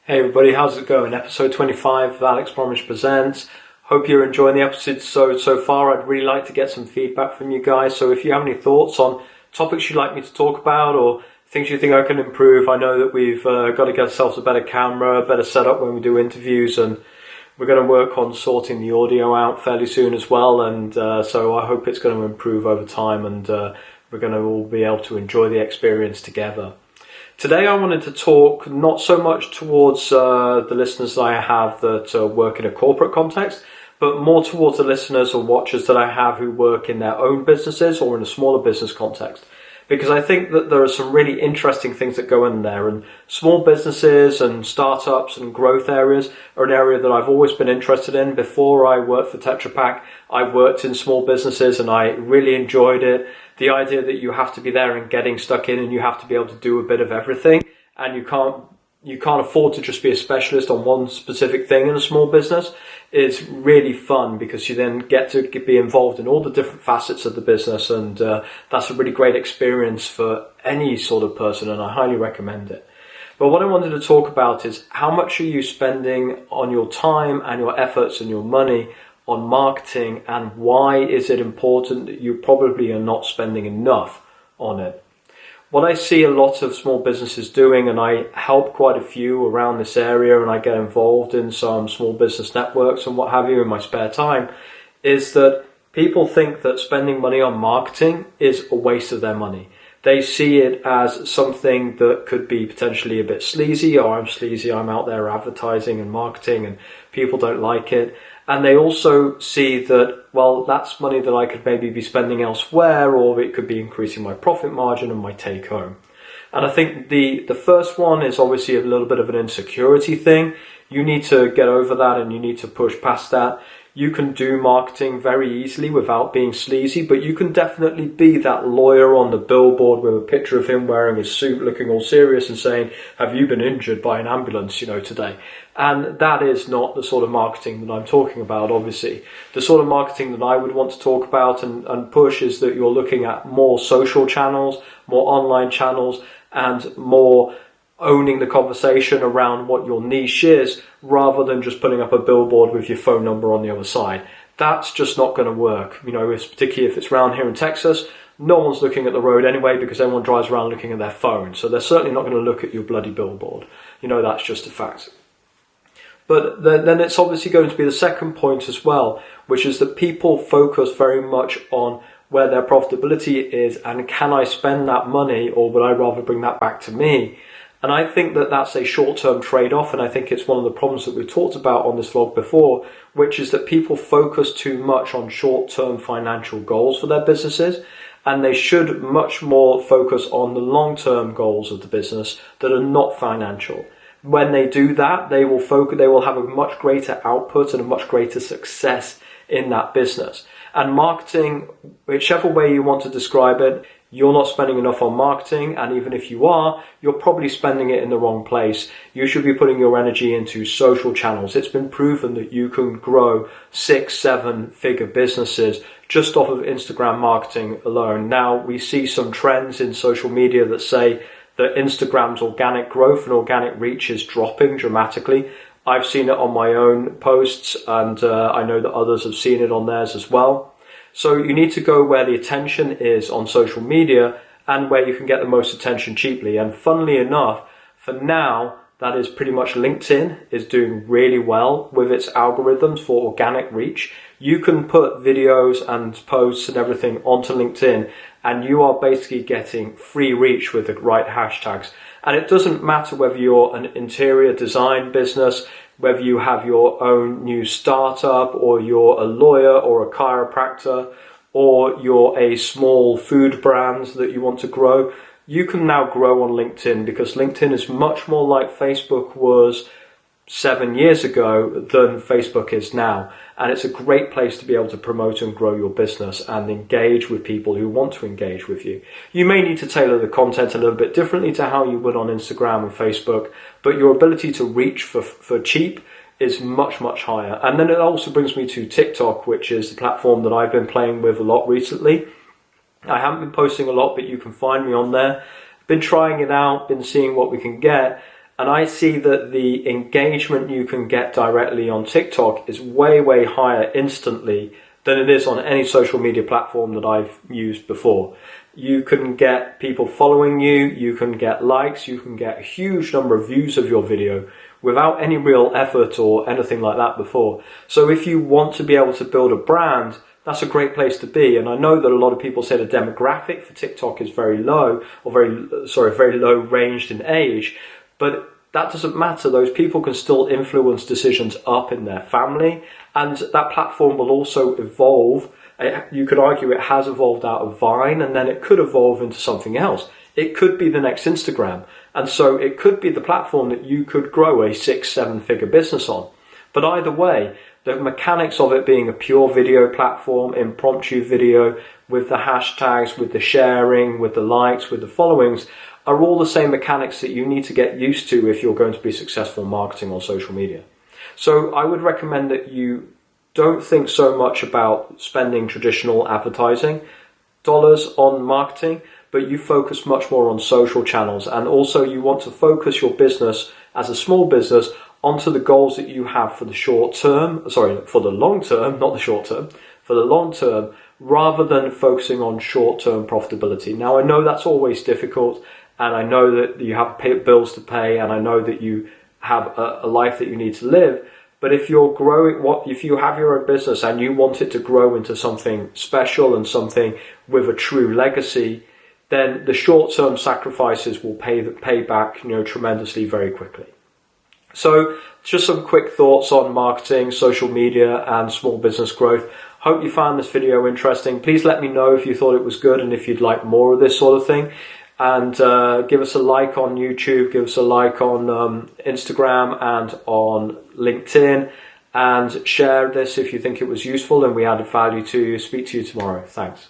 Hey everybody, how's it going? Episode 25 of Alex Bromwich Presents. Hope you're enjoying the episode so far. I'd really like to get some feedback from you guys. So if you have any thoughts on topics you'd like me to talk about or things you think I can improve, I know that we've got to get ourselves a better camera, a better setup when we do interviews, and we're going to work on sorting the audio out fairly soon as well. And so I hope it's going to improve over time, and we're going to all be able to enjoy the experience together. Today I wanted to talk not so much towards the listeners that I have that work in a corporate context, but more towards the listeners or watchers that I have who work in their own businesses or in a smaller business context. Because I think that there are some really interesting things that go in there, and small businesses and startups and growth areas are an area that I've always been interested in. Before I worked for Tetra Pak, I worked in small businesses and I really enjoyed it. The idea that you have to be there and getting stuck in and you have to be able to do a bit of everything, and you can't afford to just be a specialist on one specific thing in a small business is really fun, because you then get to be involved in all the different facets of the business, and that's a really great experience for any sort of person, and I highly recommend it. But what I wanted to talk about is how much are you spending on your time and your efforts and your money on marketing, and why is it important that you probably are not spending enough on it? What I see a lot of small businesses doing, and I help quite a few around this area, and I get involved in some small business networks and what have you in my spare time, is that people think that spending money on marketing is a waste of their money. They see it as something that could be potentially a bit sleazy. Oh, I'm sleazy, I'm out there advertising and marketing and people don't like it. And they also see that, well, that's money that I could maybe be spending elsewhere, or it could be increasing my profit margin and my take home. And I think the first one is obviously a little bit of an insecurity thing. You need to get over that and you need to push past that. You can do marketing very easily without being sleazy, but you can definitely be that lawyer on the billboard with a picture of him wearing his suit, looking all serious and saying, "Have you been injured by an ambulance, today?" And that is not the sort of marketing that I'm talking about, obviously. The sort of marketing that I would want to talk about and push is that you're looking at more social channels, more online channels, and more owning the conversation around what your niche is, rather than just putting up a billboard with your phone number on the other side. That's just not going to work. Particularly if it's around here in Texas, no one's looking at the road anyway, because everyone drives around looking at their phone. So they're certainly not going to look at your bloody billboard. That's just a fact. But then it's obviously going to be the second point as well, which is that people focus very much on where their profitability is and can I spend that money, or would I rather bring that back to me? And I think that that's a short-term trade-off, and I think it's one of the problems that we've talked about on this vlog before, which is that people focus too much on short-term financial goals for their businesses, and they should much more focus on the long-term goals of the business that are not financial. When they do that, they will have a much greater output and a much greater success in that business. And marketing, whichever way you want to describe it, you're not spending enough on marketing, and even if you are, you're probably spending it in the wrong place. You should be putting your energy into social channels. It's been proven that you can grow 6-7 figure businesses just off of Instagram marketing alone. Now, we see some trends in social media that say that Instagram's organic growth and organic reach is dropping dramatically. I've seen it on my own posts, and I know that others have seen it on theirs as well. So you need to go where the attention is on social media and where you can get the most attention cheaply. And funnily enough, for now, that is pretty much LinkedIn is doing really well with its algorithms for organic reach. You can put videos and posts and everything onto LinkedIn, and you are basically getting free reach with the right hashtags. And it doesn't matter whether you're an interior design business, whether you have your own new startup, or you're a lawyer or a chiropractor, or you're a small food brand that you want to grow. You can now grow on LinkedIn, because LinkedIn is much more like Facebook was 7 years ago than Facebook is now. And it's a great place to be able to promote and grow your business and engage with people who want to engage with you. You may need to tailor the content a little bit differently to how you would on Instagram and Facebook, but your ability to reach for cheap is much, much higher. And then it also brings me to TikTok, which is the platform that I've been playing with a lot recently. I haven't been posting a lot, but you can find me on there. Been trying it out, been seeing what we can get. And I see that the engagement you can get directly on TikTok is way, way higher instantly than it is on any social media platform that I've used before. You can get people following you, you can get likes, you can get a huge number of views of your video without any real effort or anything like that before. So if you want to be able to build a brand, that's a great place to be. And I know that a lot of people say the demographic for TikTok is very low, or very low ranged in age, but that doesn't matter. Those people can still influence decisions up in their family, and that platform will also evolve. You could argue it has evolved out of Vine, and then it could evolve into something else. It could be the next Instagram, and so it could be the platform that you could grow a 6-7 figure business on. But either way, the mechanics of it being a pure video platform, impromptu video, with the hashtags, with the sharing, with the likes, with the followings, are all the same mechanics that you need to get used to if you're going to be successful marketing on social media. So I would recommend that you don't think so much about spending traditional advertising dollars on marketing, but you focus much more on social channels. And also you want to focus your business as a small business onto the goals that you have for the for the long term, not the short term, for the long term, rather than focusing on short-term profitability. Now, I know that's always difficult, and I know that you have bills to pay, and I know that you have a life that you need to live. But if you're growing, if you have your own business and you want it to grow into something special and something with a true legacy, then the short-term sacrifices will pay back, tremendously very quickly. So just some quick thoughts on marketing, social media, and small business growth. Hope you found this video interesting. Please let me know if you thought it was good and if you'd like more of this sort of thing. And give us a like on YouTube, give us a like on Instagram and on LinkedIn, and share this if you think it was useful and we added value to you. Speak to you tomorrow. Thanks.